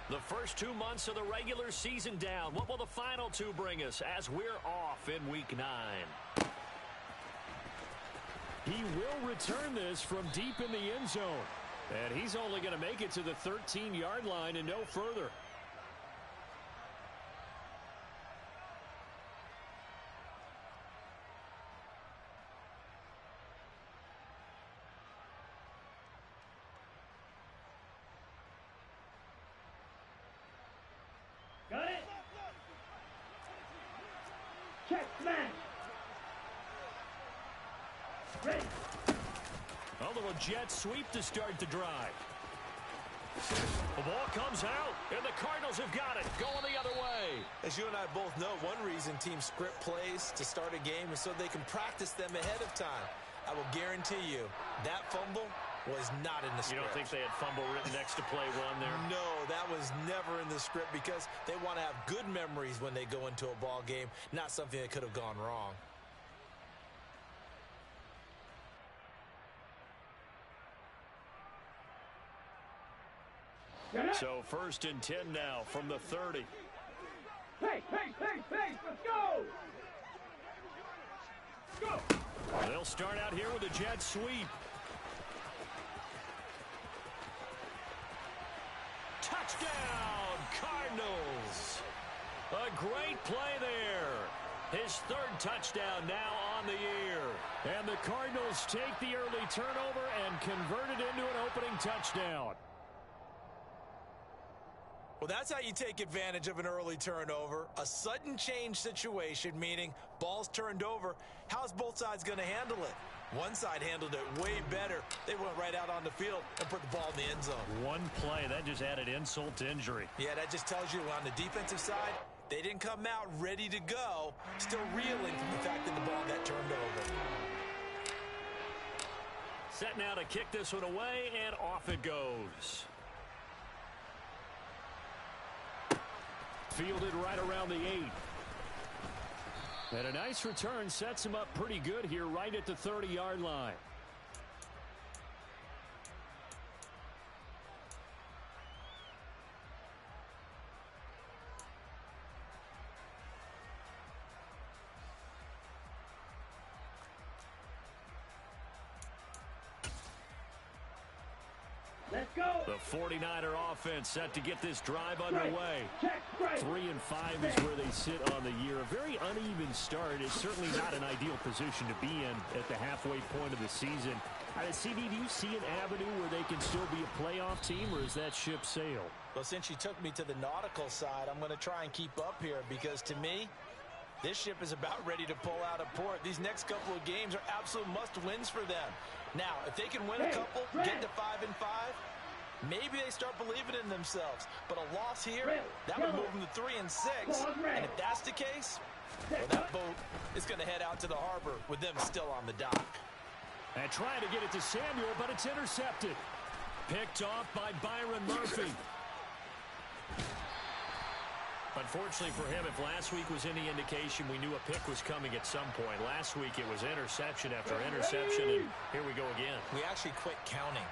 The first 2 months of the regular season down. What will the final 2 bring us as we're off in Week 9? He will return this from deep in the end zone. And he's only going to make it to the 13-yard line and no further. Got it. Check, smash. Ready. A little jet sweep to start the drive. The ball comes out, and the Cardinals have got it, going the other way. As you and I both know, one reason teams script plays to start a game is so they can practice them ahead of time. I will guarantee you that fumble was not in the script. You don't think they had fumble written next to play one there? No, that was never in the script because they want to have good memories when they go into a ball game, not something that could have gone wrong. So 1st and 10 now from the 30. Hey, let's go! Go! They'll start out here with a jet sweep. Touchdown, Cardinals! A great play there. His 3rd touchdown now on the year. And the Cardinals take the early turnover and convert it into an opening touchdown. Well, that's how you take advantage of an early turnover. A sudden change situation, meaning ball's turned over. How's both sides going to handle it? One side handled it way better. They went right out on the field and put the ball in the end zone. One play, that just added insult to injury. Yeah, that just tells you on the defensive side, they didn't come out ready to go, still reeling from the fact that the ball got turned over. Set now to kick this one away, and off it goes. Fielded right around the 8. And a nice return sets him up pretty good here right at the 30-yard line. Let's go. The 49er offense set to get this drive underway. Check, 3 and 5 is where they sit on the year. A very uneven start. It's certainly not an ideal position to be in at the halfway point of the season. CD, do you see an avenue where they can still be a playoff team, or is that ship sailed? Well, since you took me to the nautical side, I'm going to try and keep up here because to me, this ship is about ready to pull out of port. These next couple of games are absolute must-wins for them. Now, if they can win a couple, get to 5 and 5, maybe they start believing in themselves. But a loss here, that would move them to 3 and 6. And if that's the case, well, that boat is going to head out to the harbor with them still on the dock. And trying to get it to Samuel, but it's intercepted. Picked off by Byron Murphy. Unfortunately for him, if last week was any indication, we knew a pick was coming at some point. Last week it was interception after interception, and here we go again. We actually quit counting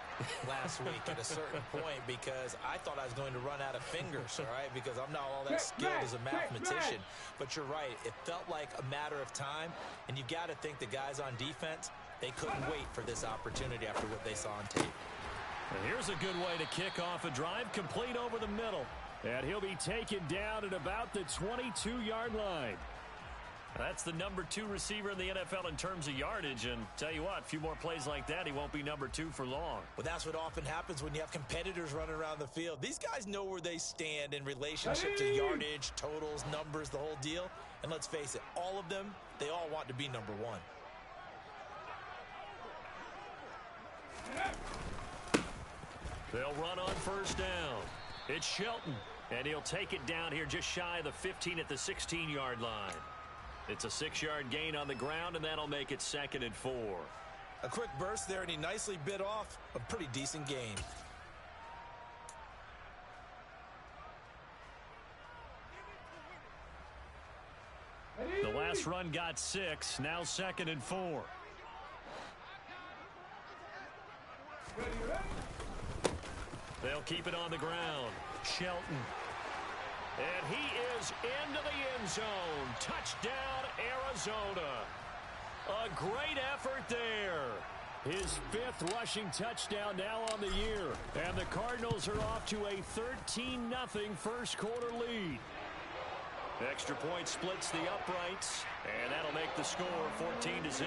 last week at a certain point because I thought I was going to run out of fingers, all right, because I'm not all that skilled as a mathematician. But you're right. It felt like a matter of time, and you got to think the guys on defense, they couldn't wait for this opportunity after what they saw on tape. And here's a good way to kick off a drive, complete over the middle. And he'll be taken down at about the 22-yard line. That's the number 2 receiver in the NFL in terms of yardage. And tell you what, a few more plays like that, he won't be number 2 for long. Well, that's what often happens when you have competitors running around the field. These guys know where they stand in relationship to yardage, totals, numbers, the whole deal. And let's face it, all of them, they all want to be number 1. They'll run on first down. It's Shelton, and he'll take it down here just shy of the 15 at the 16-yard line. It's a 6-yard gain on the ground, and that'll make it 2nd and 4. A quick burst there, and he nicely bit off a pretty decent gain. The last run got 6, now 2nd and 4. They'll keep it on the ground. Shelton. And he is into the end zone. Touchdown, Arizona. A great effort there. His 5th rushing touchdown now on the year. And the Cardinals are off to a 13-0 first quarter lead. Extra point splits the uprights, and that'll make the score 14-0.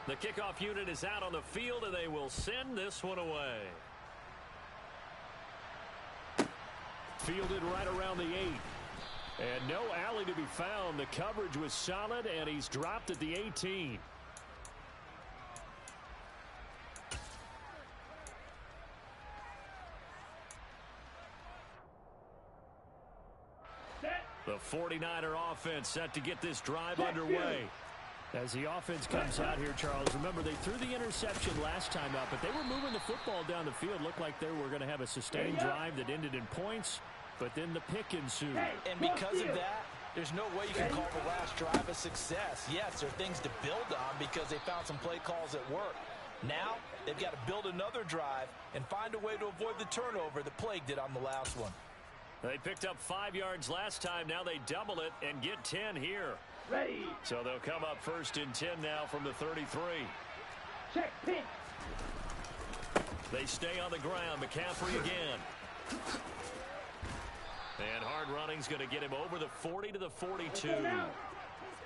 The kickoff unit is out on the field, and they will send this one away. Fielded right around the 8. And no alley to be found. The coverage was solid, and he's dropped at the 18. The 49er offense set to get this drive underway. As the offense comes out here, Charles, remember they threw the interception last time out, but they were moving the football down the field. Looked like they were going to have a sustained drive that ended in points, but then the pick ensued. And because of that, there's no way you can call the last drive a success. Yes, there are things to build on because they found some play calls that work. Now, they've got to build another drive and find a way to avoid the turnover that plagued it on the last one. They picked up 5 yards last time. Now they double it and get 10 here. Ready. So they'll come up 1st and 10 now from the 33. Check pitch. They stay on the ground. McCaffrey again. And hard running's going to get him over the 40 to the 42.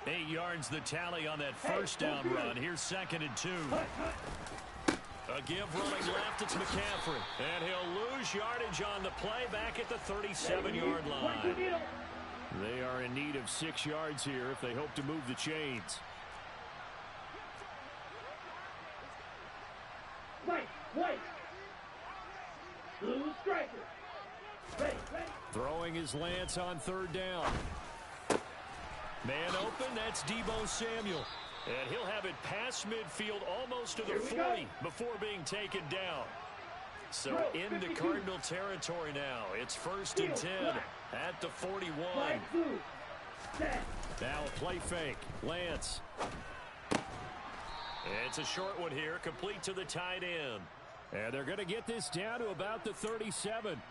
8 yards the tally on that first down run. Here's 2nd and 2. A give running left, it's McCaffrey. And he'll lose yardage on the play back at the 37-yard line. They are in need of 6 yards here if they hope to move the chains. White. Blue striker. Ready. Throwing his Lance on 3rd down. Man open, that's Deebo Samuel. And he'll have it past midfield almost to the 40 before being taken down. So into Cardinal territory now. It's 1st and 10 at the 41. Now a play fake. Lance. It's a short one here, complete to the tight end. And they're going to get this down to about the 37.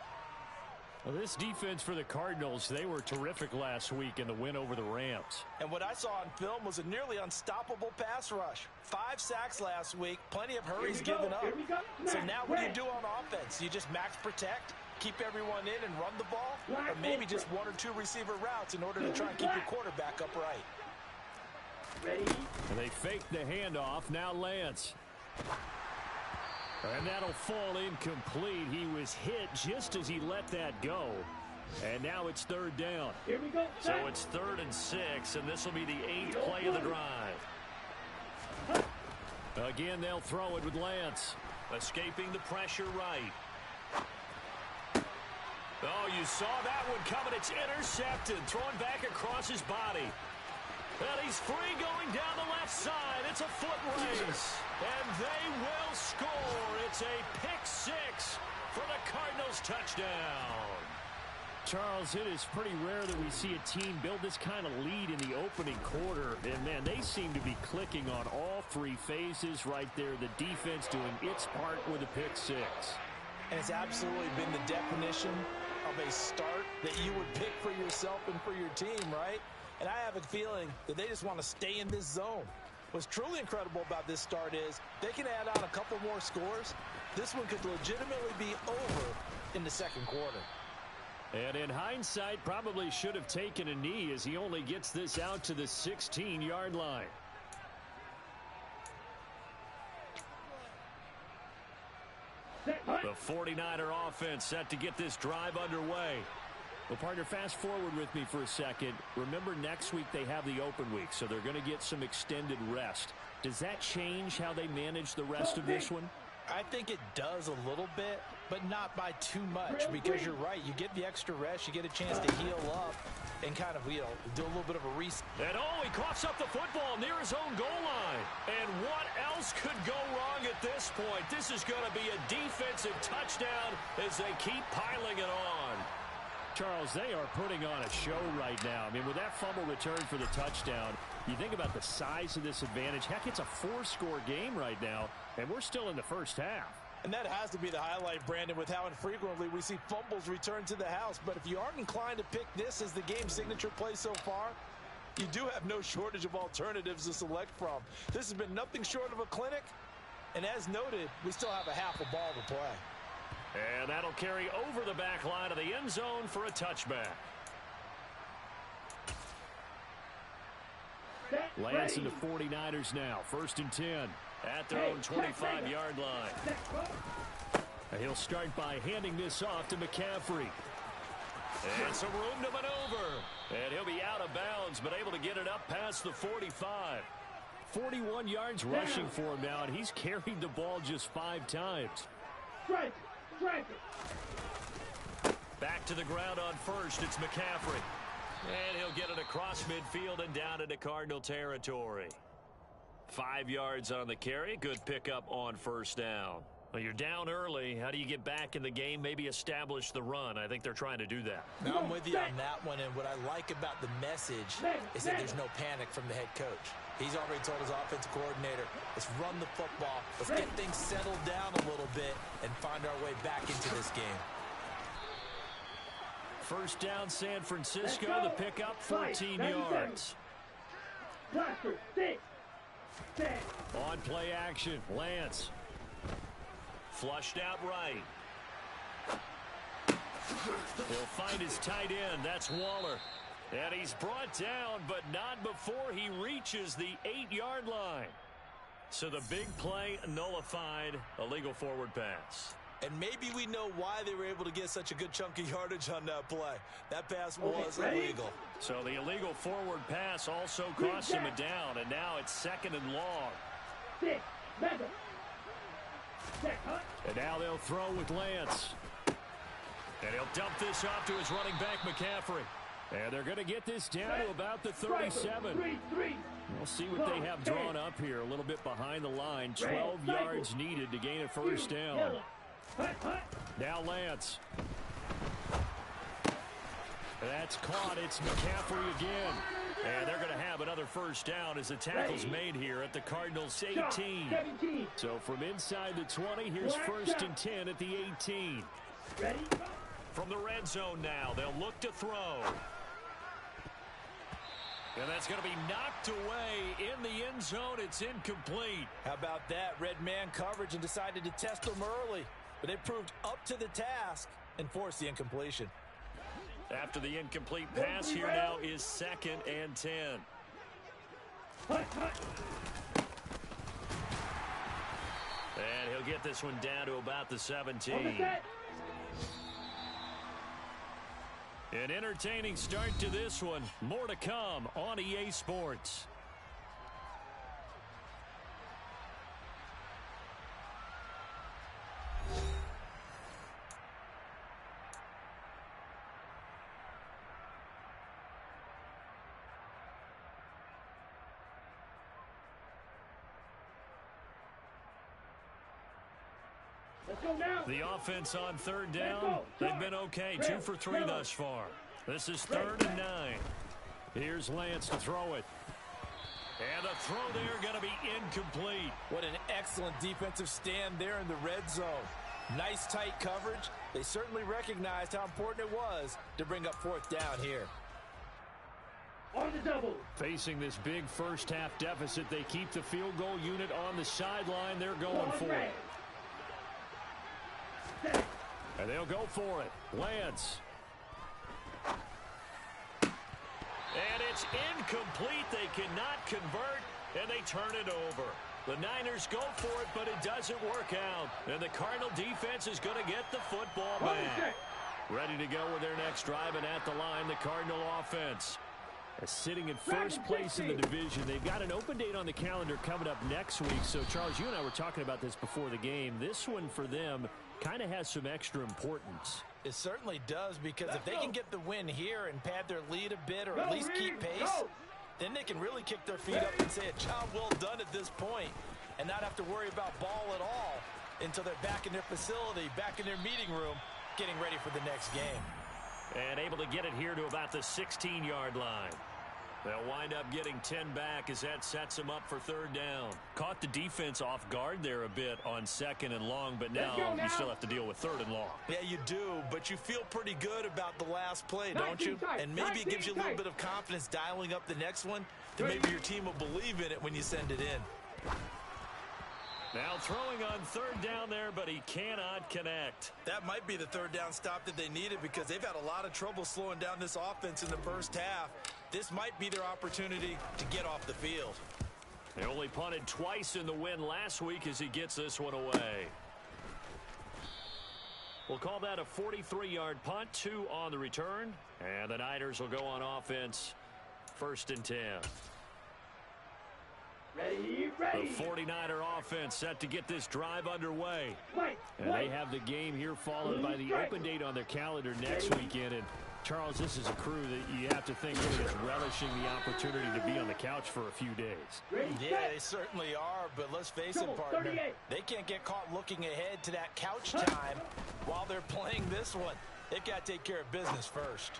Well, this defense for the Cardinals, they were terrific last week in the win over the Rams. And what I saw on film was a nearly unstoppable pass rush. 5 sacks last week, plenty of hurries given up. So now what do you do on offense? You just max protect, keep everyone in and run the ball? Or maybe just 1 or 2 receiver routes in order to try and keep your quarterback upright? And they fake the handoff. Now Lance. And that'll fall incomplete. He was hit just as he let that go. And now it's 3rd down. Here we go. So it's 3rd and 6, and this will be the 8th play of the drive. Again, they'll throw it with Lance. Escaping the pressure right. Oh, you saw that one coming. It's intercepted. Thrown back across his body. And he's free going down the left side. It's a foot race. And they will score. It's a pick 6 for the Cardinals touchdown. Charles, it is pretty rare that we see a team build this kind of lead in the opening quarter. And, man, they seem to be clicking on all 3 phases right there. The defense doing its part with a pick 6. And it's absolutely been the definition of a start that you would pick for yourself and for your team, right? And I have a feeling that they just want to stay in this zone. What's truly incredible about this start is they can add on a couple more scores. This one could legitimately be over in the 2nd quarter. And in hindsight, probably should have taken a knee as he only gets this out to the 16-yard line. The 49er offense set to get this drive underway. Well, partner, fast forward with me for a second. Remember, next week they have the open week, so they're going to get some extended rest. Does that change how they manage the rest of this one? I think it does a little bit, but not by too much, because you're right. You get the extra rest, you get a chance to heal up and kind of, do a little bit of a reset. And he coughs up the football near his own goal line. And what else could go wrong at this point? This is going to be a defensive touchdown as they keep piling it on. Charles, they are putting on a show right now. I mean, with that fumble return for the touchdown, you think about the size of this advantage. Heck, it's a 4-score game right now, and we're still in the first half. And that has to be the highlight, Brandon, with how infrequently we see fumbles return to the house. But if you aren't inclined to pick this as the game signature play so far, you do have no shortage of alternatives to select from. This has been nothing short of a clinic. And as noted, we still have a half a ball to play. And that'll carry over the back line of the end zone for a touchback. Lance in the 49ers now. 1st and 10. At their own 25-yard line. And he'll start by handing this off to McCaffrey. And some room to maneuver. And he'll be out of bounds, but able to get it up past the 45. 41 yards rushing for him now, and he's carried the ball just 5 times. Back to the ground on first. It's McCaffrey. And he'll get it across midfield and down into Cardinal territory. 5 yards on the carry. Good pickup on 1st down. Well, you're down early. How do you get back in the game? Maybe establish the run. I think they're trying to do that. Now, I'm with you on that one, and what I like about the message is that there's no panic from the head coach. He's already told his offensive coordinator, let's run the football, let's get things settled down a little bit and find our way back into this game. 1st down, San Francisco. The pickup, 14 yards. On play action, Lance. Flushed out right. He'll find his tight end. That's Waller. And he's brought down, but not before he reaches the 8-yard line. So the big play nullified, a legal forward pass. And maybe we know why they were able to get such a good chunk of yardage on that play. That pass was illegal. So the illegal forward pass also cost him a down, and now it's 2nd and long. And now they'll throw with Lance. And he'll dump this off to his running back, McCaffrey. And they're going to get this down to about the 37. We'll see what they have drawn up here. A little bit behind the line. 12 yards needed to gain a 1st down. Now Lance. That's caught. It's McCaffrey again. And they're going to have another 1st down as the tackle's made here at the Cardinals' 18. So from inside the 20, here's 1st and 10 at the 18. From the red zone now, they'll look to throw. And that's going to be knocked away in the end zone. It's incomplete. How about that? Red man coverage and decided to test them early. But they proved up to the task and forced the incompletion. After the incomplete pass, here now is 2nd and 10. And he'll get this one down to about the 17. An entertaining start to this one. More to come on EA Sports. The offense on 3rd down, they've been okay. 2 for 3 thus far. This is 3rd and 9. Here's Lance to throw it. And the throw there going to be incomplete. What an excellent defensive stand there in the red zone. Nice tight coverage. They certainly recognized how important it was to bring up 4th down here. On the double. Facing this big 1st half deficit, they keep the field goal unit on the sideline. They're going for it. And they'll go for it. Lance. And it's incomplete. They cannot convert, and they turn it over. The Niners go for it, but it doesn't work out. And the Cardinal defense is going to get the football back. Ready to go with their next drive, and at the line, the Cardinal offense. Sitting in 1st place in the division. They've got an open date on the calendar coming up next week. So, Charles, you and I were talking about this before the game. This one for them kind of has some extra importance. It certainly does, because if they can get the win here and pad their lead a bit or at least keep pace, then they can really kick their feet up and say a job well done at this point and not have to worry about ball at all until they're back in their facility, back in their meeting room, getting ready for the next game. And able to get it here to about the 16-yard line. They'll wind up getting 10 back as that sets them up for third down. Caught the defense off guard there a bit on second and long, but now you still have to deal with third and long. Yeah, you do, but you feel pretty good about the last play, don't you? And maybe it gives you a little bit of confidence dialing up the next one, that maybe your team will believe in it when you send it in. Now throwing on third down there, but he cannot connect. That might be the third down stop that they needed because they've had a lot of trouble slowing down this offense in the first half. This might be their opportunity to get off the field. They only punted twice in the win last week as he gets this one away. We'll call that a 43-yard punt, 2 on the return. And the Niners will go on offense, 1st and 10. Ready, ready. The 49er offense set to get this drive underway. And they have the game here followed by the open date on their calendar next weekend. And Charles, this is a crew that you have to think really is relishing the opportunity to be on the couch for a few days. Yeah, they certainly are, but let's face it, partner, they can't get caught looking ahead to that couch time while they're playing this one. They've got to take care of business first.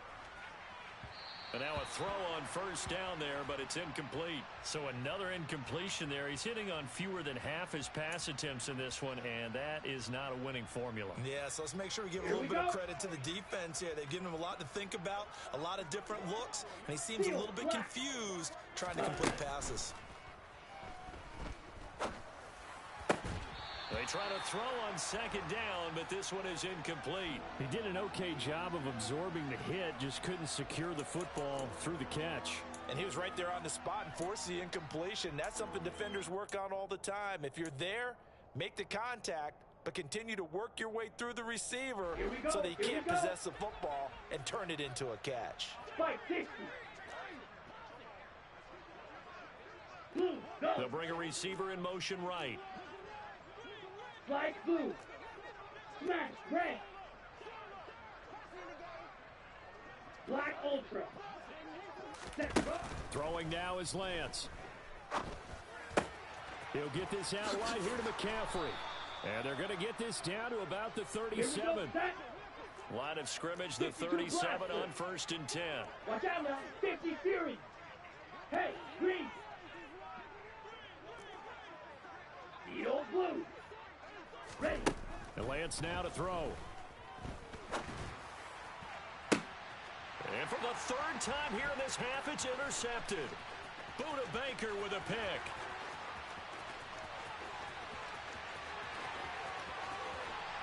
And now a throw on first down there, but it's incomplete. So another incompletion there. He's hitting on fewer than half his pass attempts in this one, and that is not a winning formula. Yeah, so let's make sure we give a little bit of credit to the defense here. They've given him a lot to think about, a lot of different looks, and he seems a little bit confused trying to complete passes. They try to throw on second down, but this one is incomplete. He did an okay job of absorbing the hit, just couldn't secure the football through the catch. And he was right there on the spot and forced the incompletion. That's something defenders work on all the time. If you're there, make the contact, but continue to work your way through the receiver so that he can't possess the football and turn it into a catch. Spike 60. They'll bring a receiver in motion right. Flag blue. Smash red. Black ultra. Set up. Throwing now is Lance. He'll get this out wide here to McCaffrey. And they're going to get this down to about the 37. Line of scrimmage, the 37 on 1st and 10. Watch out now. 50 Fury. Hey, green. Needle blue. Ready. And Lance now to throw. And for the third time here in this half, it's intercepted. Buda Baker with a pick.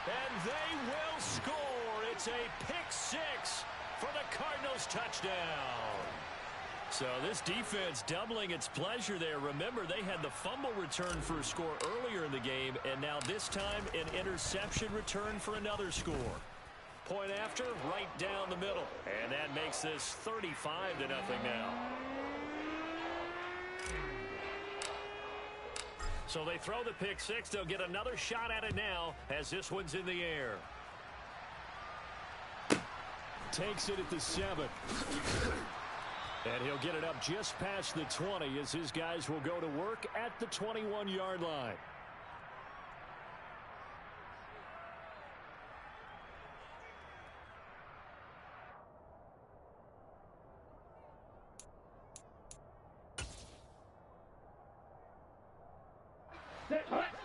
And they will score. It's a pick six for the Cardinals touchdown. So this defense doubling its pleasure there. Remember, they had the fumble return for a score earlier in the game, and now this time an interception return for another score. Point after, right down the middle. And that makes this 35-0 now. So they throw the pick six. They'll get another shot at it now as this one's in the air. Takes it at the 7. And he'll get it up just past the 20 as his guys will go to work at the 21-yard line.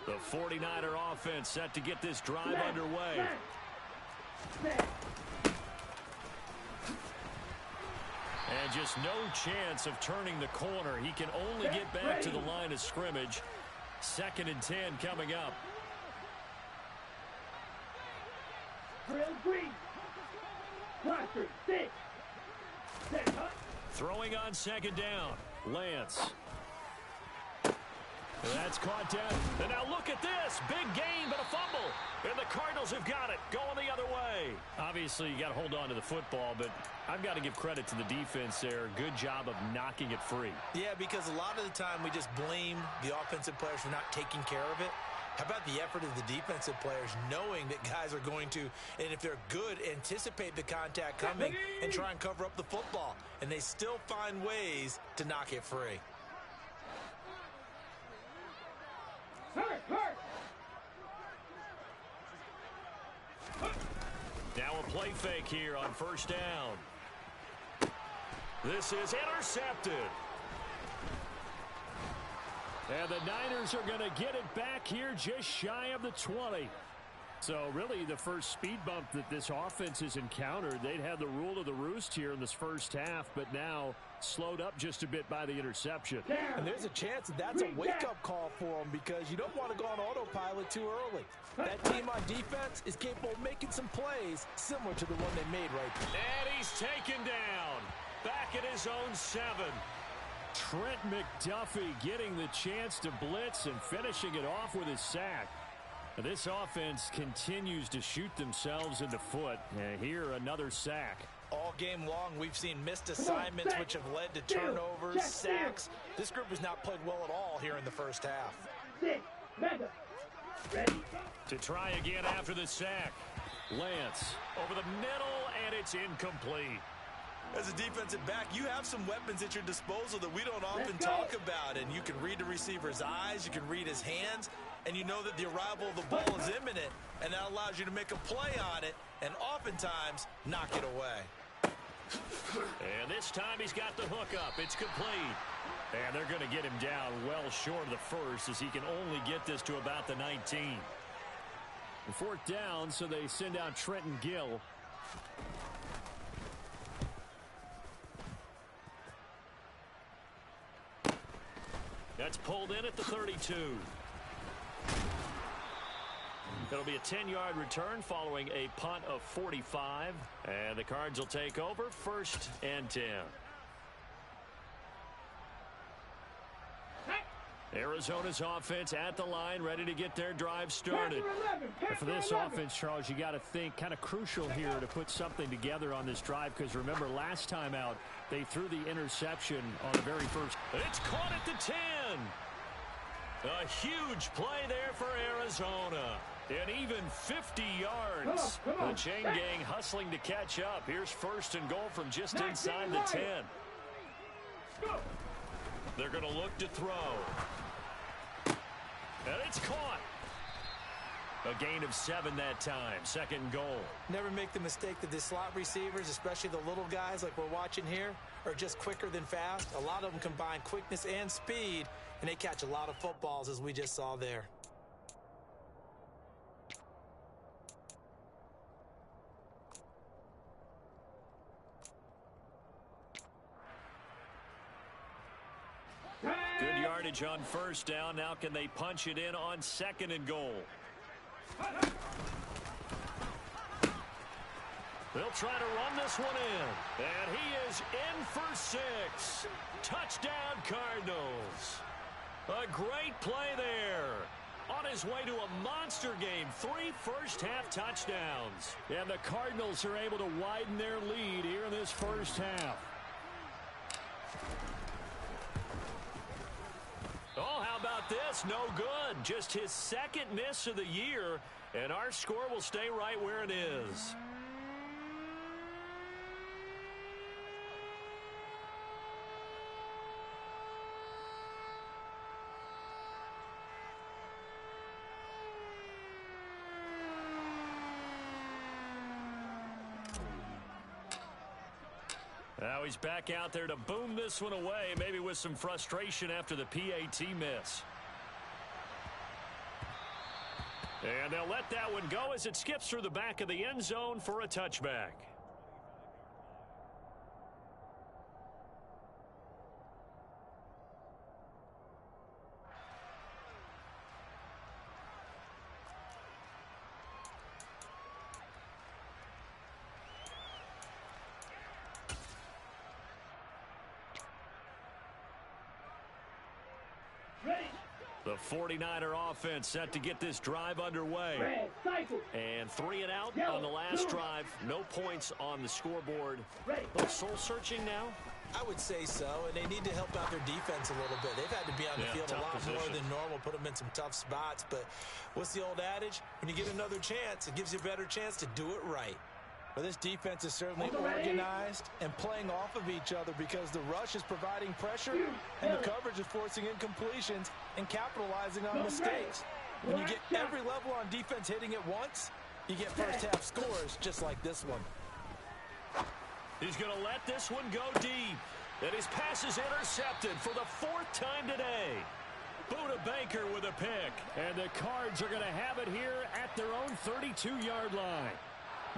The 49er offense set to get this drive underway. And just no chance of turning the corner. He can only get back to the line of scrimmage. 2nd and 10 coming up. Throwing on 2nd down. Lance. That's caught down. And now look at this. Big gain, but a fumble. And the Cardinals have got it. Going the other way. Obviously, you got to hold on to the football, but I've got to give credit to the defense there. Good job of knocking it free. Yeah, because a lot of the time we just blame the offensive players for not taking care of it. How about the effort of the defensive players knowing that guys are going to, and if they're good, anticipate the contact coming and try and cover up the football. And they still find ways to knock it free. Now a play fake here on first down. This is intercepted. And the Niners are going to get it back here just shy of the 20. So really the first speed bump that this offense has encountered, they'd had the rule of the roost here in this first half, but now slowed up just a bit by the interception. And there's a chance that that's a wake-up call for them because you don't want to go on autopilot too early. That team on defense is capable of making some plays similar to the one they made right there. And he's taken down. Back at his own 7. Trent McDuffie getting the chance to blitz and finishing it off with his sack. This offense continues to shoot themselves in the foot. Here, another sack. All game long, we've seen missed assignments, which have led to turnovers, sacks. This group has not played well at all here in the first half. Ready. To try again after the sack. Lance over the middle, and it's incomplete. As a defensive back, you have some weapons at your disposal that we don't often talk about. And you can read the receiver's eyes, you can read his hands, and you know that the arrival of the ball is imminent, and that allows you to make a play on it and oftentimes knock it away. And this time he's got the hook up. It's complete. And they're going to get him down well short of the first as he can only get this to about the 19. And fourth down, so they send out Trenton Gill. That's pulled in at the 32. It'll be a 10-yard return following a punt of 45. And the Cards will take over 1st and 10. Arizona's offense at the line, ready to get their drive started. And for this offense, Charles, you got to think kind of crucial here to put something together on this drive, because remember last time out they threw the interception on the very first. It's caught at the 10. A huge play there for Arizona. And even 50 yards. The chain gang hustling to catch up. Here's 1st and goal from just inside the 10. They're going to look to throw. And it's caught. A gain of 7 that time. 2nd and goal. Never make the mistake that the slot receivers, especially the little guys like we're watching here, are just quicker than fast. A lot of them combine quickness and speed, and they catch a lot of footballs, as we just saw there. Good yardage on 1st down. Now can they punch it in on 2nd and goal? They'll try to run this one in. And he is in for 6. Touchdown, Cardinals. A great play there. On his way to a monster game. 3 first-half touchdowns. And the Cardinals are able to widen their lead here in this first half. Oh, how about this? No good. Just his 2nd miss of the year, and our score will stay right where it is. Now he's back out there to boom this one away, maybe with some frustration after the PAT miss. And they'll let that one go as it skips through the back of the end zone for a touchback. The 49er offense set to get this drive underway. And 3 and out on the last drive. No points on the scoreboard. A little soul-searching now? I would say so, and they need to help out their defense a little bit. They've had to be on the field a lot more than normal, put them in some tough spots. But what's the old adage? When you get another chance, it gives you a better chance to do it right. Well, this defense is certainly organized and playing off of each other because the rush is providing pressure and the coverage is forcing incompletions and capitalizing on mistakes. When you get every level on defense hitting at once, You get first-half scores just like this one. He's going to let this one go deep. And his pass is intercepted for the 4th time today. Buda Baker with a pick. And the Cards are going to have it here at their own 32-yard line.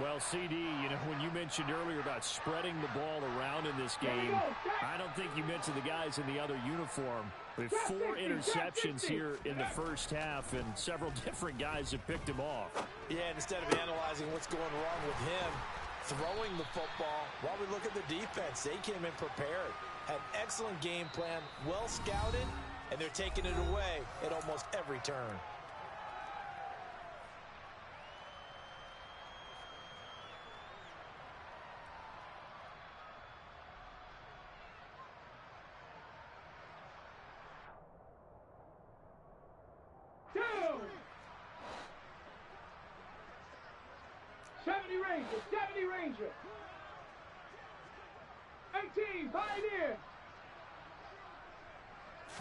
Well, CD, you know, when you mentioned earlier about spreading the ball around in this game, I don't think you mentioned the guys in the other uniform. With 4 interceptions here in the first half, and several different guys have picked him off. Yeah, and instead of analyzing what's going wrong with him, throwing the football, while we look at the defense, they came in prepared, had excellent game plan, well scouted, and they're taking it away at almost every turn. Two. 70 Ranger, 70 Ranger. 18, Pioneer.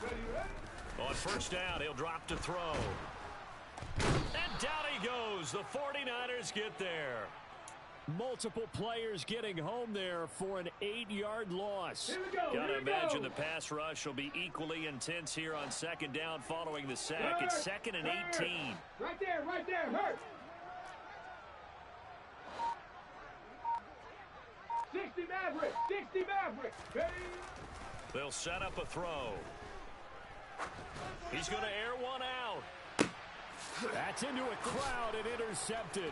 Ready, ready? On first down, he'll drop to throw. And down he goes. The 49ers get there. Multiple players getting home there for an 8-yard loss. Here we go. Gotta imagine the pass rush will be equally intense here on second down following the sack. It's 2nd and 18. Right there, hurt. 60 Maverick, 60 Maverick. Ready? They'll set up a throw. He's going to air one out. That's into a crowd and intercepted.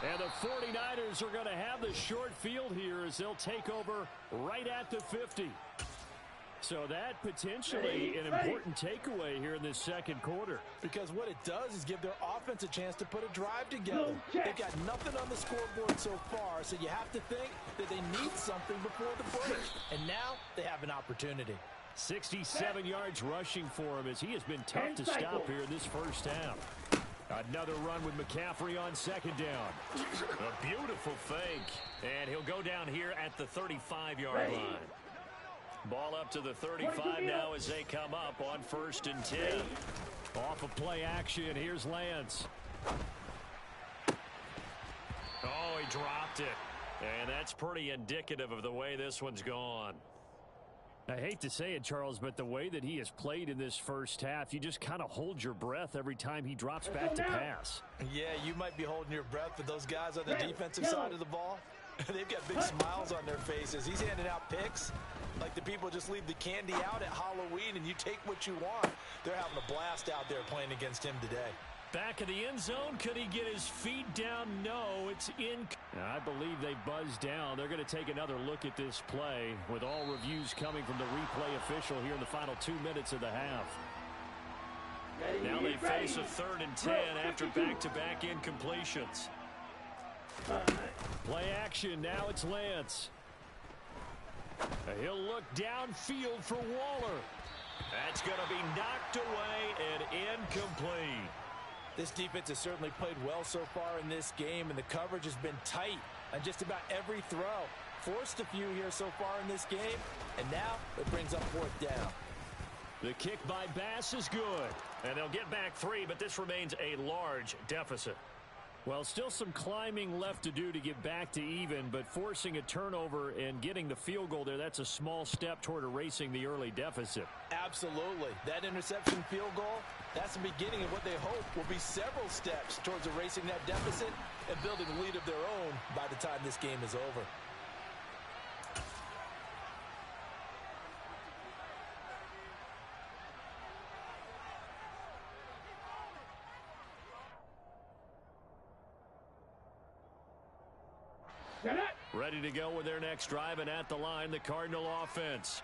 And the 49ers are going to have the short field here as they'll take over right at the 50. So that potentially an important takeaway here in this second quarter. Because what it does is give their offense a chance to put a drive together. They've got nothing on the scoreboard so far, so you have to think that they need something before the break. And now they have an opportunity. 67 yards rushing for him as he has been tough to stop here in this first half. Another run with McCaffrey on second down. A beautiful fake. And he'll go down here at the 35-yard line. Ball up to the 35 now as they come up on 1st and 10. Off of play action, here's Lance. Oh, he dropped it. And that's pretty indicative of the way this one's gone. I hate to say it, Charles, but the way that he has played in this first half, you just kind of hold your breath every time he drops back to pass. Yeah, you might be holding your breath, but those guys on the defensive side of the ball, they've got big smiles on their faces. He's handing out picks like the people just leave the candy out at Halloween and you take what you want. They're having a blast out there playing against him today. Back of the end zone. Could he get his feet down? No, it's in. I believe they buzzed down. They're going to take another look at this play with all reviews coming from the replay official here in the final 2 minutes of the half. Now they face a 3rd and 10 after back-to-back incompletions. Play action. Now it's Lance. He'll look downfield for Waller. That's going to be knocked away and incomplete. This defense has certainly played well so far in this game, and the coverage has been tight on just about every throw. Forced a few here so far in this game, and now it brings up 4th down. The kick by Bass is good. And they'll get back 3, but this remains a large deficit. Well, still some climbing left to do to get back to even, but forcing a turnover and getting the field goal there, that's a small step toward erasing the early deficit. Absolutely. That interception field goal, that's the beginning of what they hope will be several steps towards erasing that deficit and building a lead of their own by the time this game is over. Ready to go with their next drive, and at the line, the Cardinal offense.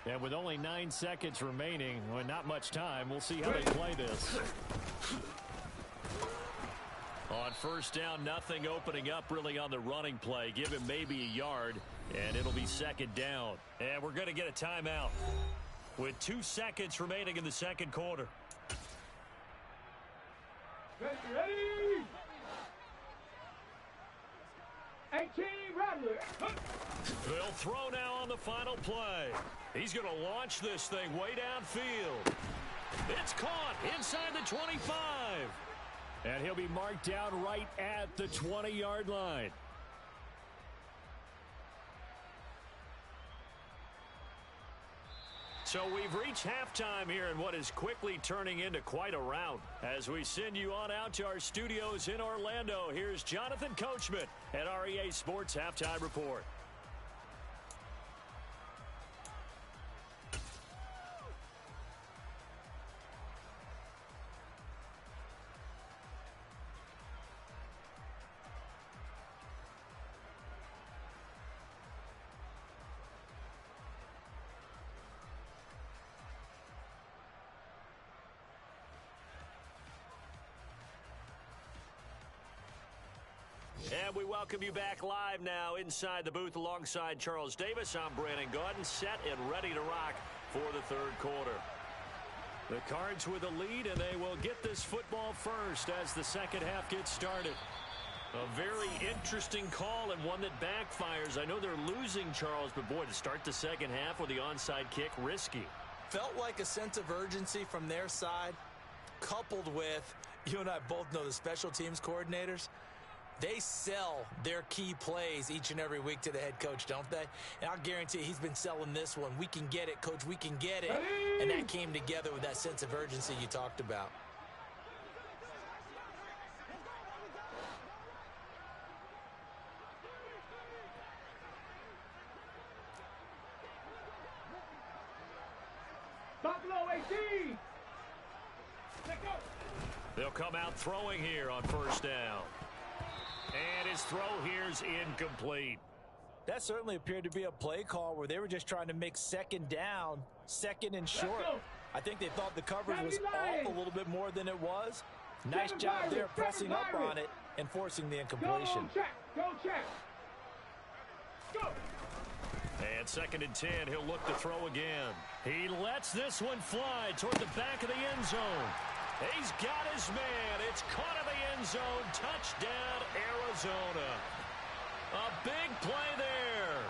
And with only 9 seconds remaining, well, not much time, we'll see how they play this. On first down, nothing opening up really on the running play. Give him maybe a yard, and it'll be 2nd down. And we're going to get a timeout with 2 seconds remaining in the second quarter. Ready? 18 Rattler. They'll throw now on the final play. He's going to launch this thing way downfield. It's caught inside the 25. And he'll be marked down right at the 20-yard line. So we've reached halftime here in what is quickly turning into quite a rout. As we send you on out to our studios in Orlando, here's Jonathan Coachman at REA Sports Halftime Report. And we welcome you back live now inside the booth alongside Charles Davis. I'm Brandon Gaudin, set and ready to rock for the third quarter. The Cards with a lead, and they will get this football first as the second half gets started. A very interesting call and one that backfires. I know they're losing, Charles, but boy, to start the second half with the onside kick, risky. Felt like a sense of urgency from their side, coupled with, you and I both know the special teams coordinators. They sell their key plays each and every week to the head coach, don't they? And I'll guarantee you he's been selling this one. We can get it, coach. We can get it. And that came together with that sense of urgency you talked about. Buffalo 18. Let's go. They'll come out throwing here on first down. And his throw here's incomplete. That certainly appeared to be a play call where they were just trying to make second down, second and short. I think they thought the coverage was off a little bit more than it was. Nice job there pressing up on it and forcing the incompletion. Go check. Go. And second and 10, he'll look to throw again. He lets this one fly toward the back of the end zone. He's got his man. It's caught in the end zone. Touchdown, Arizona. A big play there.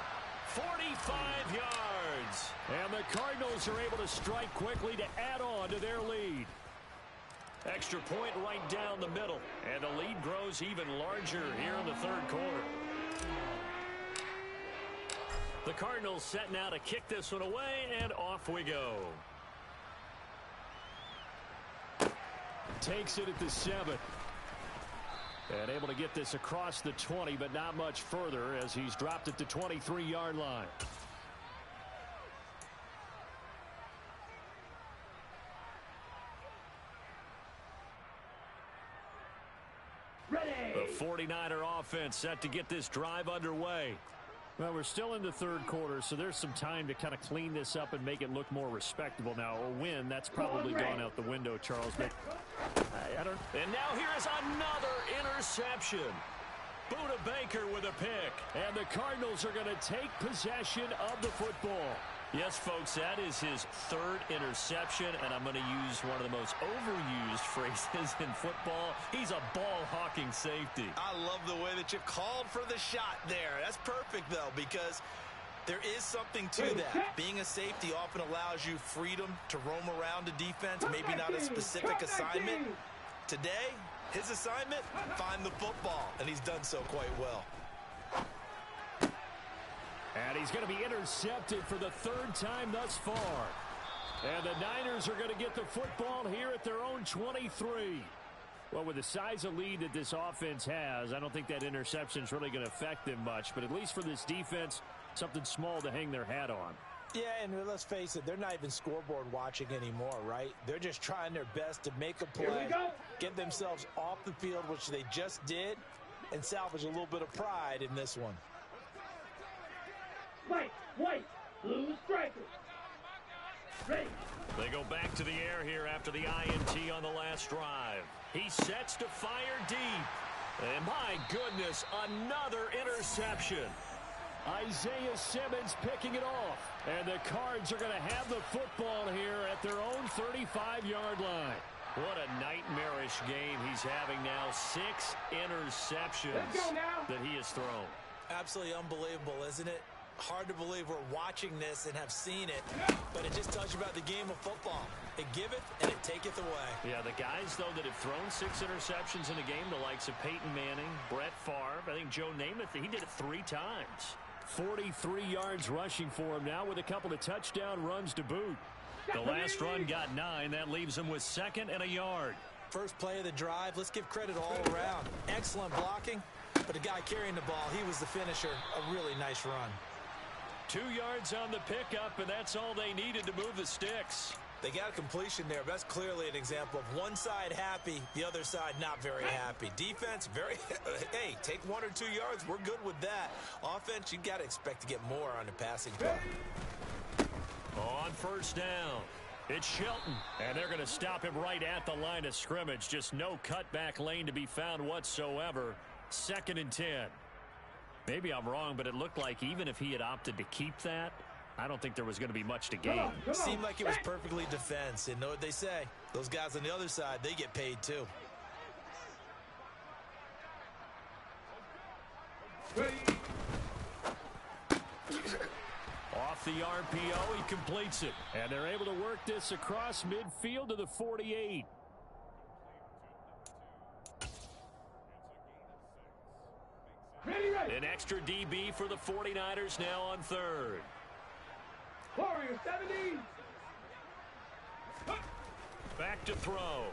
45 yards. And the Cardinals are able to strike quickly to add on to their lead. Extra point right down the middle. And the lead grows even larger here in the third quarter. The Cardinals set now to kick this one away, and off we go. Takes it at the 7. And able to get this across the 20, but not much further as he's dropped at the 23-yard line. Ready. The 49er offense set to get this drive underway. Well, we're still in the third quarter, so there's some time to kind of clean this up and make it look more respectable. Now, a win, that's probably gone out the window, Charles. But I don't. And now here is another interception. Buda Baker with a pick. And the Cardinals are going to take possession of the football. Yes, folks, that is his third interception, and I'm going to use one of the most overused phrases in football. He's a ball-hawking safety. I love the way that you called for the shot there. That's perfect, though, because there is something to that. Being a safety often allows you freedom to roam around the defense, maybe not a specific assignment. Today, his assignment, find the football, and he's done so quite well. And he's going to be intercepted for the third time thus far. And the Niners are going to get the football here at their own 23. Well, with the size of lead that this offense has, I don't think that interception is really going to affect them much. But at least for this defense, something small to hang their hat on. Yeah, and let's face it, they're not even scoreboard watching anymore, right? They're just trying their best to make a play, get themselves off the field, which they just did, and salvage a little bit of pride in this one. White, blue striker. Ready. They go back to the air here after the INT on the last drive. He sets to fire deep. And my goodness, another interception. Isaiah Simmons picking it off. And the Cards are going to have the football here at their own 35-yard line. What a nightmarish game he's having now. 6 interceptions that he has thrown. Absolutely unbelievable, isn't it? Hard to believe we're watching this and have seen it, but it just tells you about the game of football. It giveth and it taketh away. Yeah, the guys, though, that have thrown 6 interceptions in a game, the likes of Peyton Manning, Brett Favre, I think Joe Namath, he did it 3 times. 43 yards rushing for him now with a couple of touchdown runs to boot. The last run got 9. That leaves him with 2nd and a yard. First play of the drive, let's give credit all around. Excellent blocking, but the guy carrying the ball, he was the finisher. A really nice run. 2 yards on the pickup, and that's all they needed to move the sticks. They got a completion there. That's clearly an example of one side happy, the other side not very happy. Defense, very, hey, take 1 or 2 yards. We're good with that. Offense, you got to expect to get more on the passing play. On first down, it's Shelton, and they're going to stop him right at the line of scrimmage. Just no cutback lane to be found whatsoever. 2nd and 10. Maybe I'm wrong, but it looked like even if he had opted to keep that, I don't think there was going to be much to gain. Seemed like it was perfectly defense. And know what they say? Those guys on the other side, they get paid too. Off the RPO, he completes it. And they're able to work this across midfield to the 48. An extra DB for the 49ers now on 3rd. Warrior 70. Back to throw.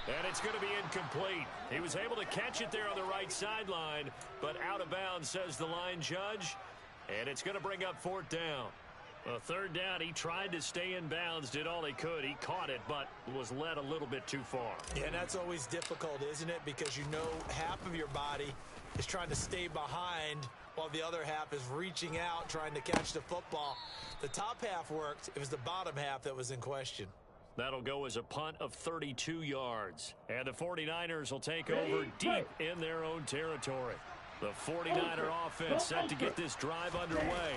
And it's going to be incomplete. He was able to catch it there on the right sideline, but out of bounds, says the line judge. And it's going to bring up 4th down. A 3rd down, he tried to stay in bounds, did all he could. He caught it, but was led a little bit too far. Yeah, and that's always difficult, isn't it? Because you know half of your body is trying to stay behind while the other half is reaching out, trying to catch the football. The top half worked. It was the bottom half that was in question. That'll go as a punt of 32 yards. And the 49ers will take over deep in their own territory. The 49er offense set to get this drive underway.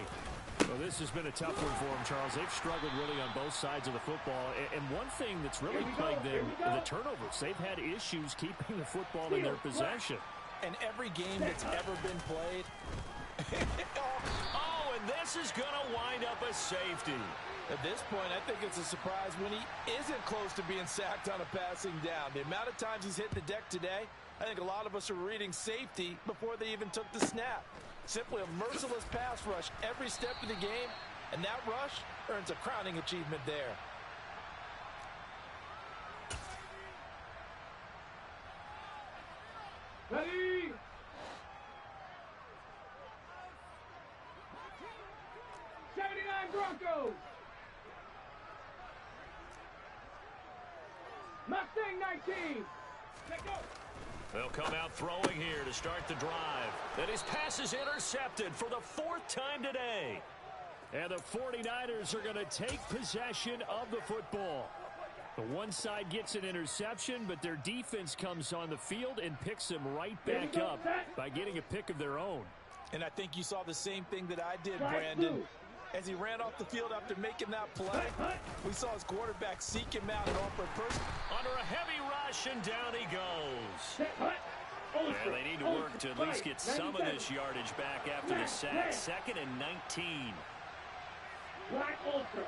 Well, this has been a tough one for them, Charles. They've struggled really on both sides of the football. And one thing that's really plagued them, the turnovers. They've had issues keeping the football in their possession. And every game that's ever been played. Oh, and this is going to wind up a safety. At this point, I think it's a surprise when he isn't close to being sacked on a passing down. The amount of times he's hit the deck today, I think a lot of us are reading safety before they even took the snap. Simply a merciless pass rush every step of the game, and that rush earns a crowning achievement there. Ready. Broncos. Mustang 19. Let go. They'll come out throwing here to start the drive. And his pass is intercepted for the 4th time today. And the 49ers are going to take possession of the football. The one side gets an interception, but their defense comes on the field and picks them right back up by getting a pick of their own. And I think you saw the same thing that I did, Brandon. As he ran off the field after making that play, we saw his quarterback seek him out and offer a first. Under a heavy rush, and down he goes. And they need to work to at least get some of this yardage back after the sack. 2nd and 19. Black Ultra.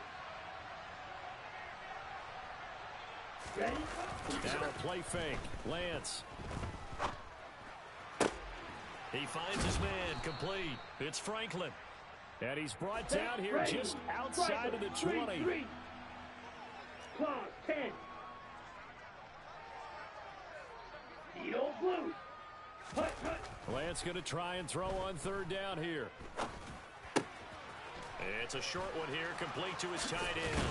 Now a play fake. Lance. He finds his man complete. It's Franklin. And he's brought down here just outside of the 20. Claw 10. The old blue. Lance going to try and throw on 3rd down here. It's a short one here, complete to his tight end.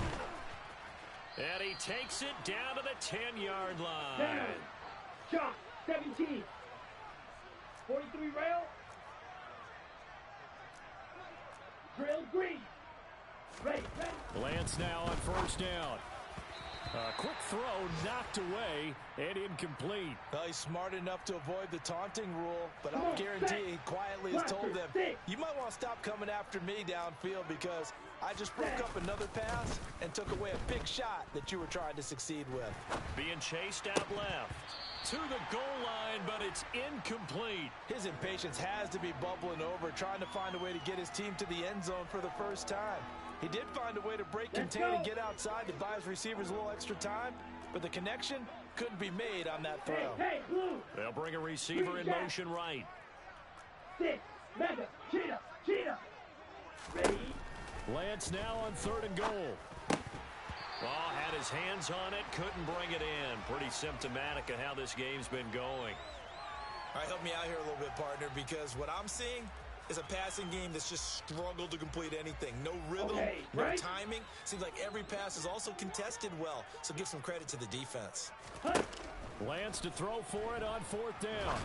And he takes it down to the 10-yard line. Down. Shot 17. 43 rail. Drill green. Ready. Lance now on 1st down. A quick throw knocked away and incomplete. Well, he's smart enough to avoid the taunting rule, but I'll guarantee he quietly has told them, you might want to stop coming after me downfield because I just broke up another pass and took away a big shot that you were trying to succeed with. Being chased out left. to the goal line, but it's incomplete. His impatience has to be bubbling over, trying to find a way to get his team to the end zone for the first time. He did find a way to break contain and get outside to buy his receivers a little extra time, but the connection couldn't be made on that throw. Hey, blue. They'll bring a receiver in motion right. 6, mega, cheetah. Ready? Lance now on 3rd and goal. Oh, had his hands on it, couldn't bring it in. Pretty symptomatic of how this game's been going. All right, help me out here a little bit, partner, because what I'm seeing is a passing game that's just struggled to complete anything. No rhythm, no timing. Seems like every pass is also contested well, so give some credit to the defense. Lance to throw for it on 4th down.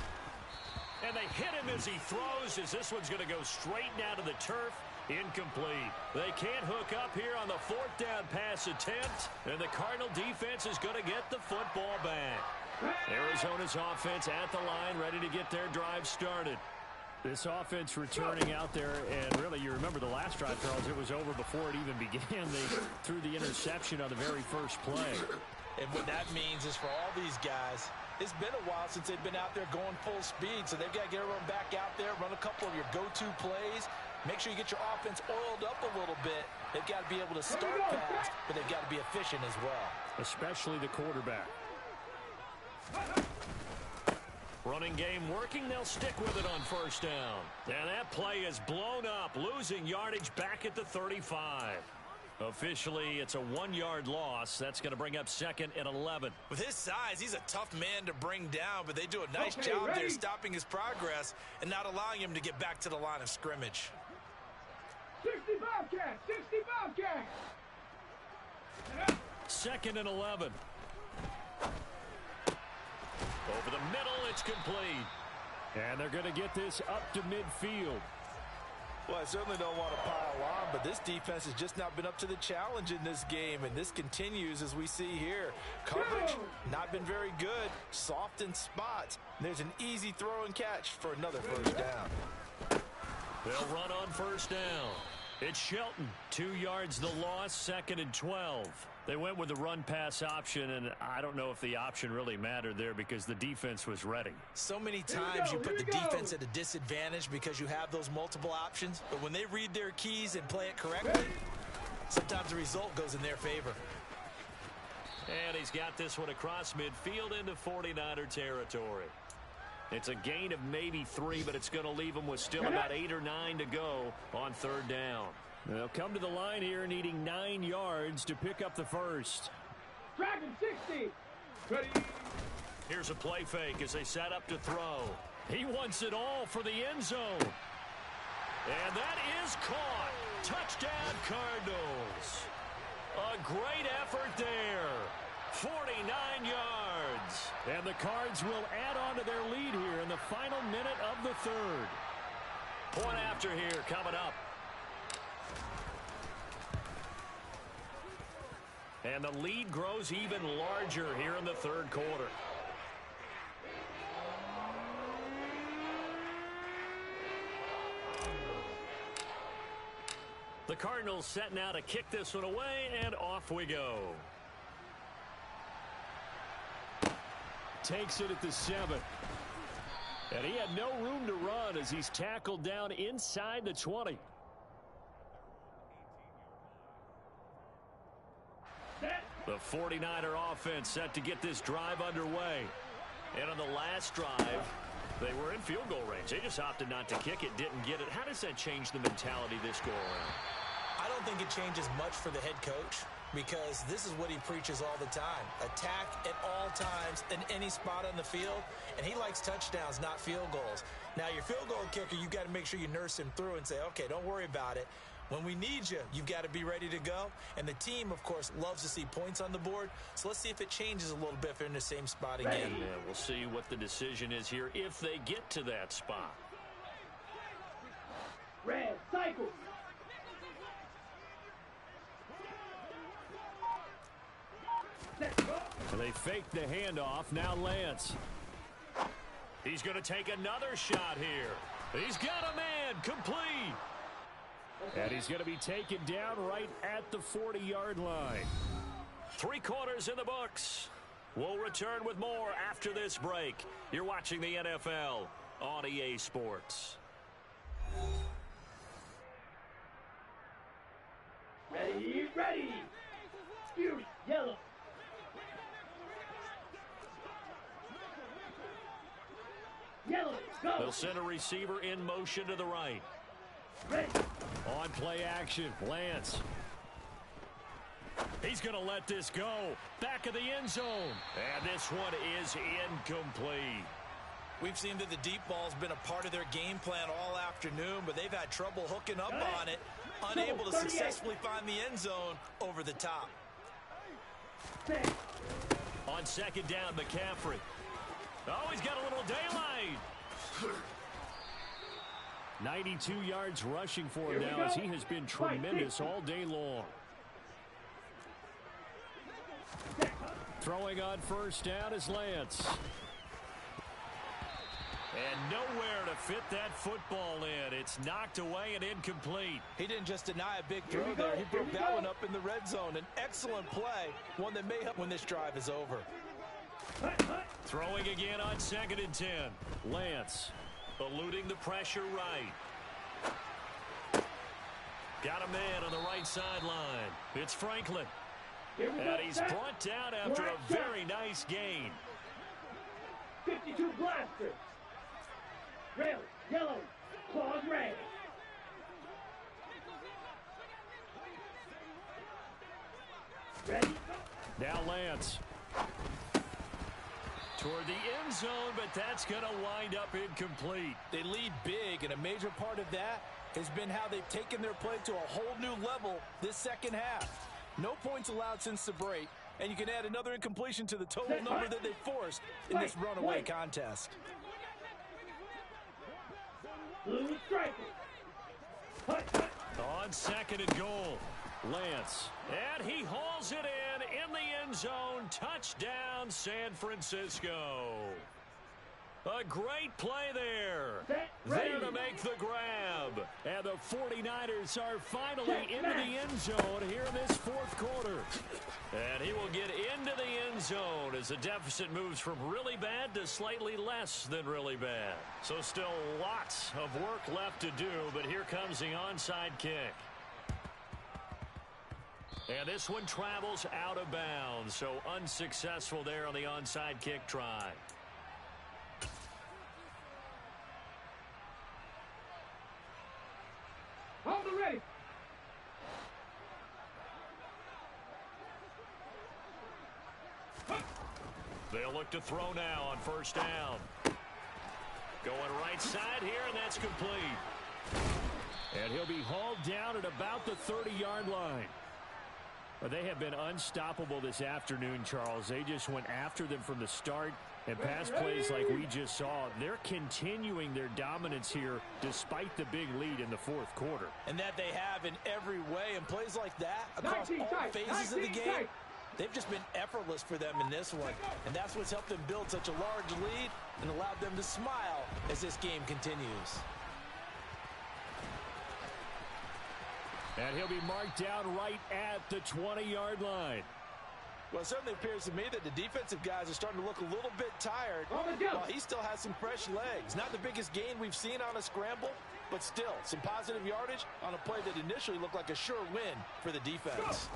And they hit him as he throws, as this one's going to go straight down to the turf. Incomplete. They can't hook up here on the 4th down pass attempt, and the Cardinal defense is going to get the football back. Arizona's offense at the line, ready to get their drive started. This offense returning out there, and really, you remember the last drive, Charles, it was over before it even began. They threw the interception on the very first play. And what that means is for all these guys, it's been a while since they've been out there going full speed, so they've got to get everyone back out there, run a couple of your go-to plays. Make sure you get your offense oiled up a little bit. They've got to be able to start fast, but they've got to be efficient as well. Especially the quarterback. Running game working. They'll stick with it on 1st down. And that play is blown up, losing yardage back at the 35. Officially, it's a 1-yard loss. That's going to bring up 2nd and 11. With his size, he's a tough man to bring down, but they do a nice job there stopping his progress and not allowing him to get back to the line of scrimmage. 65 catch. 2nd and 11. Over the middle, it's complete. And they're going to get this up to midfield. Well, I certainly don't want to pile on, but this defense has just not been up to the challenge in this game, and this continues as we see here. Coverage, not been very good, soft in spots. There's an easy throw and catch for another 1st down. They'll run on 1st down. It's Shelton, 2 yards the loss, 2nd and 12. They went with the run-pass option, and I don't know if the option really mattered there because the defense was ready. So many times you put the defense at a disadvantage because you have those multiple options, but when they read their keys and play it correctly, sometimes the result goes in their favor. And he's got this one across midfield into 49er territory. It's a gain of maybe 3, but it's going to leave them with still about 8 or 9 to go on 3rd down. They'll come to the line here needing 9 yards to pick up the first. Dragon 60. Ready? Here's a play fake as they set up to throw. He wants it all for the end zone. And that is caught. Touchdown, Cardinals. A great effort there. 49 yards. And the Cards will add on to their lead here in the final minute of the 3rd. Point after here coming up. And the lead grows even larger here in the 3rd quarter. The Cardinals set now to kick this one away, and off we go. Takes it at the 7. And he had no room to run as he's tackled down inside the 20. The 49er offense set to get this drive underway. And on the last drive, they were in field goal range. They just opted not to kick it, didn't get it. How does that change the mentality this go around? I don't think it changes much for the head coach because this is what he preaches all the time. Attack at all times in any spot on the field, and he likes touchdowns, not field goals. Now, your field goal kicker, you've got to make sure you nurse him through and say, okay, don't worry about it. When we need you, you've got to be ready to go. And the team, of course, loves to see points on the board. So let's see if it changes a little bit if they're in the same spot again. Yeah, we'll see what the decision is here if they get to that spot. Red cycle. And they fake the handoff. Now Lance. He's going to take another shot here. He's got a man. Complete. And he's going to be taken down right at the 40-yard line. 3 quarters in the books. We'll return with more after this break. You're watching the NFL on EA Sports. Ready, ready. Fury, yellow. Yellow, go. They'll send a receiver in motion to the right. Ready. On play action, Lance. He's going to let this go. Back of the end zone. And this one is incomplete. We've seen that the deep ball's been a part of their game plan all afternoon, but they've had trouble hooking up on it, unable to successfully find the end zone over the top. On second down, McCaffrey. Oh, he's got a little daylight. 92 yards rushing for him now as he has been tremendous all day long. Throwing on first down is Lance. And nowhere to fit that football in. It's knocked away and incomplete. He didn't just deny a big throw there. He broke that one up in the red zone. An excellent play, one that may help when this drive is over. Throwing again on second and 10. Lance. Eluding the pressure right. Got a man on the right sideline. It's Franklin. And he's brought down after a very nice gain. 52 blasters. Rail, yellow, claws red. Ready? Now Lance. Toward the end zone, but that's going to wind up incomplete. They lead big, and a major part of that has been how they've taken their play to a whole new level this second half. No points allowed since the break, and you can add another incompletion to the total number that they forced in this runaway contest. Blue striker. On second and goal, Lance. And he hauls it in the end zone. Touchdown, San Francisco. A great play there. There to make the grab. And the 49ers are finally into the end zone here in this fourth quarter. And he will get into the end zone as the deficit moves from really bad to slightly less than really bad. So still lots of work left to do, but here comes the onside kick. And this one travels out of bounds, so unsuccessful there on the onside kick try. Hold the race. They'll look to throw now on first down. Going right side here, and that's complete. And he'll be hauled down at about the 30-yard line. But they have been unstoppable this afternoon, Charles. They just went after them from the start. And pass plays like we just saw, they're continuing their dominance here despite the big lead in the fourth quarter. And that they have in every way. And plays like that across all phases of the game, they've just been effortless for them in this one. And that's what's helped them build such a large lead and allowed them to smile as this game continues. And he'll be marked down right at the 20-yard line. Well, it certainly appears to me that the defensive guys are starting to look a little bit tired while he still has some fresh legs. Not the biggest gain we've seen on a scramble, but still some positive yardage on a play that initially looked like a sure win for the defense.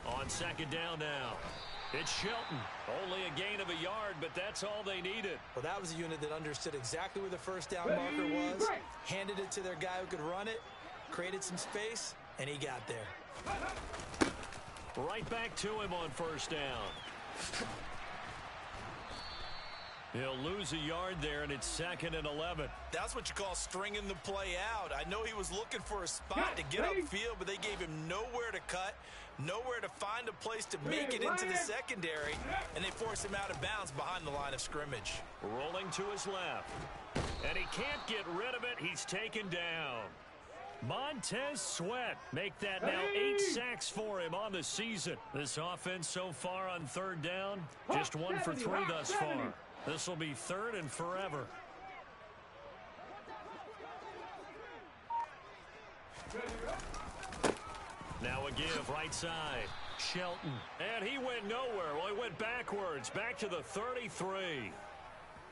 On second down now, it's Shelton. Only a gain of a yard, but that's all they needed. Well, that was a unit that understood exactly where the first down marker was, handed it to their guy who could run it, created some space, and he got there. Right back to him on first down. He'll lose a yard there, and it's second and 11. That's what you call stringing the play out. I know he was looking for a spot to get upfield, but they gave him nowhere to cut, nowhere to find a place to make it into the secondary, and they forced him out of bounds behind the line of scrimmage. Rolling to his left, and he can't get rid of it. He's taken down. Montez Sweat make that now 8 sacks for him on the season. This offense so far on third down, just 1 for 3 thus far. This will be third and forever. Now a give right side. Shelton. And he went nowhere. Well, he went backwards, back to the 33.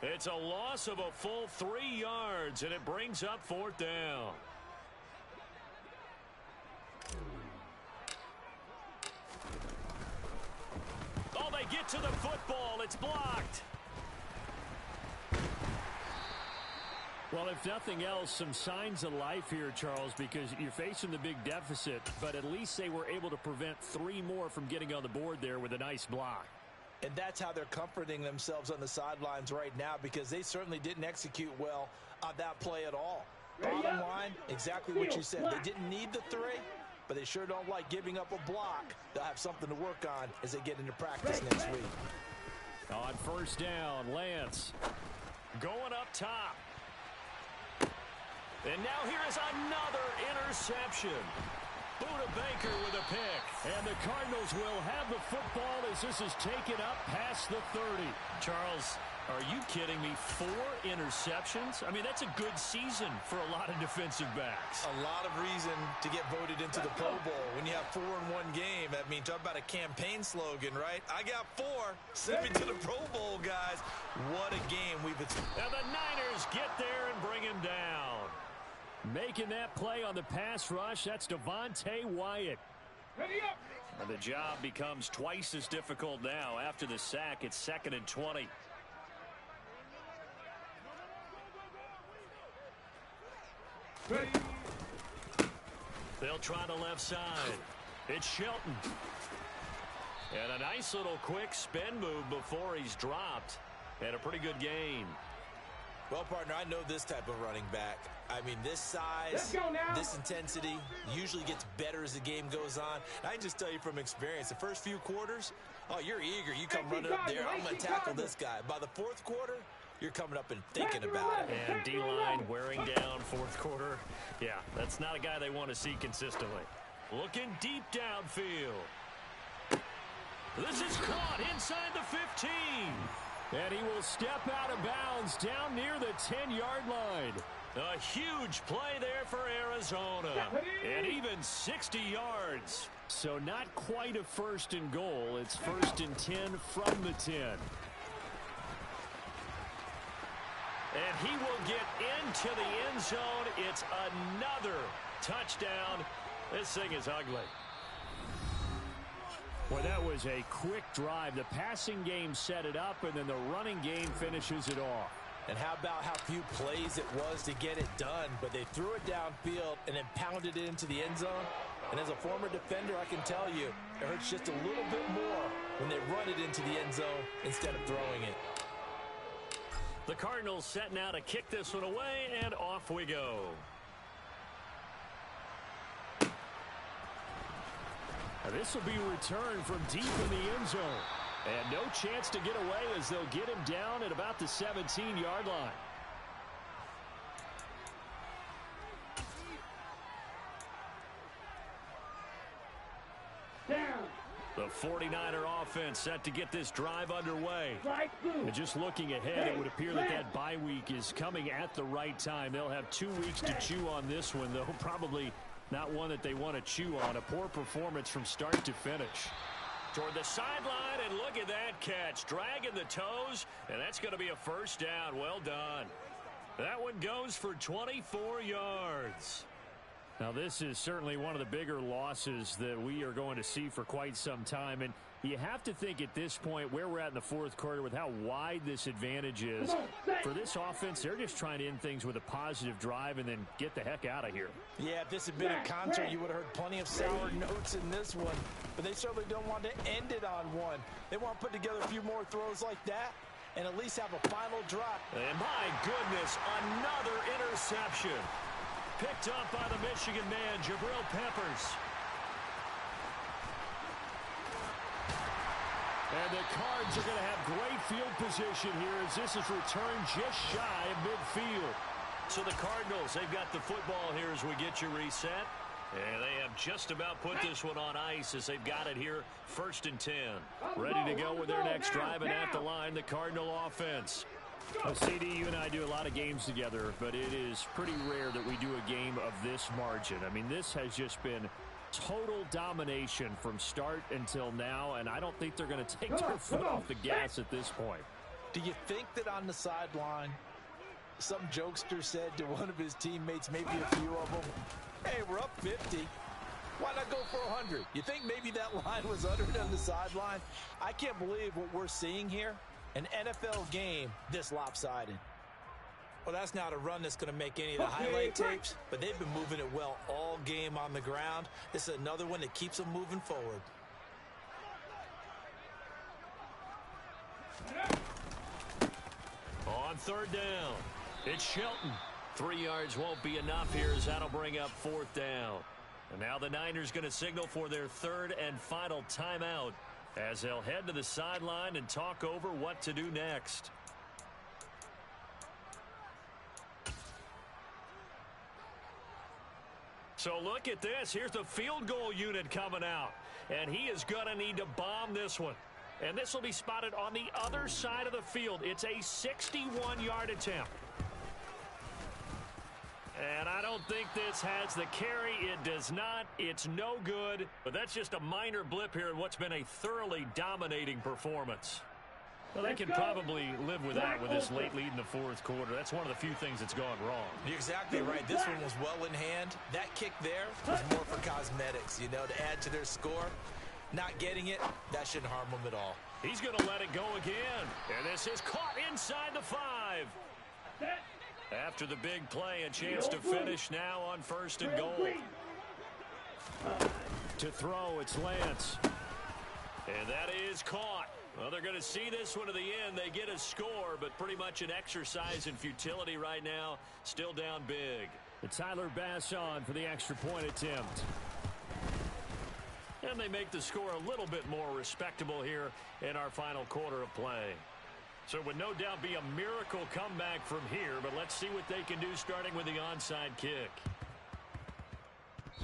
It's a loss of a full 3 yards, and it brings up 4th down. Oh, they get to the football. It's blocked. Well, if nothing else, some signs of life here, Charles, because you're facing the big deficit, but at least they were able to prevent 3 more from getting on the board there with a nice block. And that's how they're comforting themselves on the sidelines right now, because they certainly didn't execute well on that play at all. Bottom line, exactly what you said. They didn't need the 3, but they sure don't like giving up a block. They'll have something to work on as they get into practice next week. On 1st down, Lance. Going up top. And now here is another interception. Buda Baker with a pick. And the Cardinals will have the football as this is taken up past the 30. Charles, are you kidding me? 4 interceptions? I mean, that's a good season for a lot of defensive backs. A lot of reason to get voted into the Pro Bowl. When you have 4 in one game, I mean, talk about a campaign slogan, right? I got 4. Send me to the Pro Bowl, guys. What a game we've experienced. And the Niners get there and bring him down. Making that play on the pass rush, that's Devontae Wyatt. And the job becomes twice as difficult now. After the sack, it's 2nd and 20. They'll try the left side. It's Shelton. And a nice little quick spin move before he's dropped. And a pretty good gain. Well, partner, I know this type of running back. I mean, this size, this intensity usually gets better as the game goes on. And I can just tell you from experience, the first few quarters, oh, you're eager. You come running up there, I'm going to tackle this guy. By the 4th quarter, you're coming up and thinking about it. And D-line wearing down 4th quarter. Yeah, that's not a guy they want to see consistently. Looking deep downfield. This is caught inside the 15. And he will step out of bounds down near the 10-yard line. A huge play there for Arizona. And even 60 yards. So not quite a 1st and goal. It's 1st and 10 from the 10. And he will get into the end zone. It's another touchdown. This thing is ugly. Well, that was a quick drive. The passing game set it up, and then the running game finishes it off. And how about how few plays it was to get it done, but they threw it downfield and then pounded it into the end zone. And as a former defender, I can tell you, it hurts just a little bit more when they run it into the end zone instead of throwing it. The Cardinals set now to kick this one away, and off we go. Now this will be returned from deep in the end zone. And no chance to get away as they'll get him down at about the 17-yard line. The 49er offense set to get this drive underway. And just looking ahead, it would appear that that bye week is coming at the right time. They'll have 2 weeks to chew on this one, though probably not one that they want to chew on. A poor performance from start to finish. Toward the sideline, and look at that catch. Dragging the toes, and that's going to be a 1st down. Well done. That one goes for 24 yards. Now, this is certainly one of the bigger losses that we are going to see for quite some time. And you have to think at this point where we're at in the 4th quarter with how wide this advantage is. For this offense, they're just trying to end things with a positive drive and then get the heck out of here. Yeah, if this had been a concert, you would have heard plenty of sour notes in this one. But they certainly don't want to end it on one. They want to put together a few more throws like that and at least have a final drop. And my goodness, another interception. Picked up by the Michigan man, Jabril Peppers. And the Cards are going to have great field position here as this is returned just shy of midfield. So the Cardinals, they've got the football here as we get you reset. And they have just about put this one on ice as they've got it here, 1st and 10. Ready to go with their next drive, and at the line, the Cardinal offense. Well, CD, you and I do a lot of games together, but it is pretty rare that we do a game of this margin. I mean, this has just been Total domination from start until now, and I don't think they're going to take their foot off the gas at this point. Do you think that on the sideline, some jokester said to one of his teammates, maybe a few of them, hey, we're up 50. Why not go for 100? You think maybe that line was uttered on the sideline? I can't believe what we're seeing here. An NFL game this lopsided. Well, that's not a run that's going to make any of the highlight tapes, but they've been moving it well all game on the ground. This is another one that keeps them moving forward. On third down, it's Shelton. 3 yards won't be enough here as that'll bring up fourth down. And now the Niners going to signal for their third and final timeout as they'll head to the sideline and talk over what to do next. So look at this. Here's the field goal unit coming out. And he is going to need to bomb this one. And this will be spotted on the other side of the field. It's a 61-yard attempt. And I don't think this has the carry. It does not. It's no good. But that's just a minor blip here in what's been a thoroughly dominating performance. Well, they can probably live with that with this late lead in the fourth quarter. That's one of the few things that's gone wrong. You're exactly right. This one was well in hand. That kick there was more for cosmetics, you know, to add to their score. Not getting it, that shouldn't harm them at all. He's going to let it go again. And this is caught inside the 5. After the big play, a chance to finish now on first and goal. To throw, it's Lance. And that is caught. Well, they're going to see this one to the end. They get a score, but pretty much an exercise in futility right now. Still down big. And Tyler Bass on for the extra point attempt. And they make the score a little bit more respectable here in our final quarter of play. So it would no doubt be a miracle comeback from here, but let's see what they can do starting with the onside kick.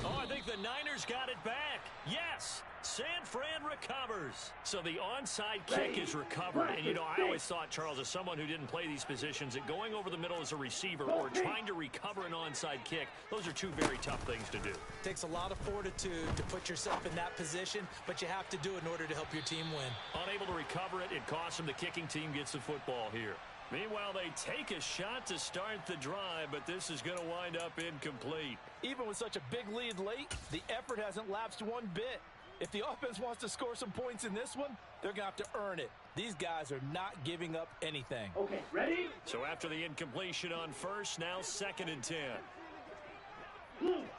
Oh, I think the Niners got it back. Yes, San Fran recovers. So the onside kick is recovered. And, you know, I always thought, Charles, as someone who didn't play these positions, that going over the middle as a receiver or trying to recover an onside kick, those are two very tough things to do. Takes a lot of fortitude to put yourself in that position, but you have to do it in order to help your team win. Unable to recover it, it costs them. The kicking team gets the football here. Meanwhile, they take a shot to start the drive, but this is going to wind up incomplete. Even with such a big lead late, the effort hasn't lapsed one bit. If the offense wants to score some points in this one, they're going to have to earn it. These guys are not giving up anything. Okay, ready? So after the incompletion on first, now 2nd and 10.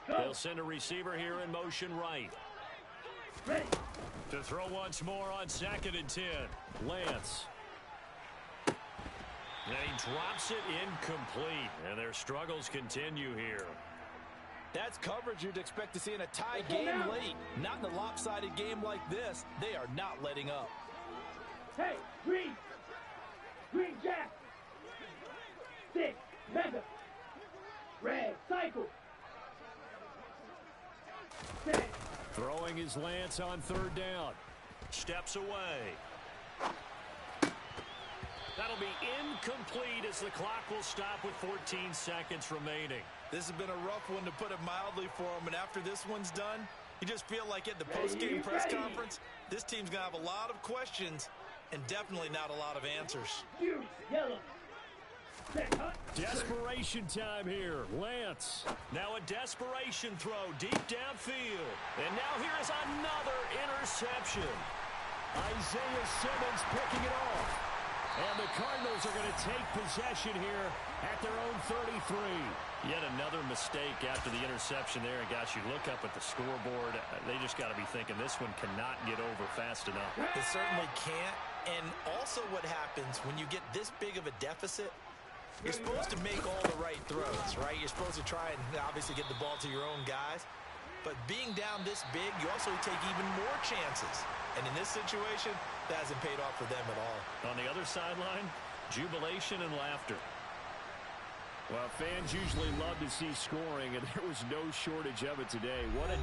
They'll send a receiver here in motion right. Ready. To throw once more on 2nd and 10. Lance. And he drops it incomplete. And their struggles continue here. That's coverage you'd expect to see in a tie game late. Not in a lopsided game like this. They are not letting up. Hey, green. Green jack. 6, mega. Red, cycle. 10. Throwing his Lance on third down. Steps away. That'll be incomplete as the clock will stop with 14 seconds remaining. This has been a rough one, to put it mildly, for him. And after this one's done, you just feel like at the post-game press conference, this team's going to have a lot of questions and definitely not a lot of answers. Yellow. Desperation time here. Lance. Now a desperation throw deep downfield. And now here is another interception. Isaiah Simmons picking it off. And the Cardinals are going to take possession here at their own 33. Yet another mistake after the interception there. And gosh, you look up at the scoreboard, they just got to be thinking this one cannot get over fast enough. It certainly can't. And also what happens when you get this big of a deficit, you're supposed to make all the right throws, right? You're supposed to try and obviously get the ball to your own guys. But being down this big, you also take even more chances. And in this situation, that hasn't paid off for them at all. On the other sideline, jubilation and laughter. Well, fans usually love to see scoring, and there was no shortage of it today. What a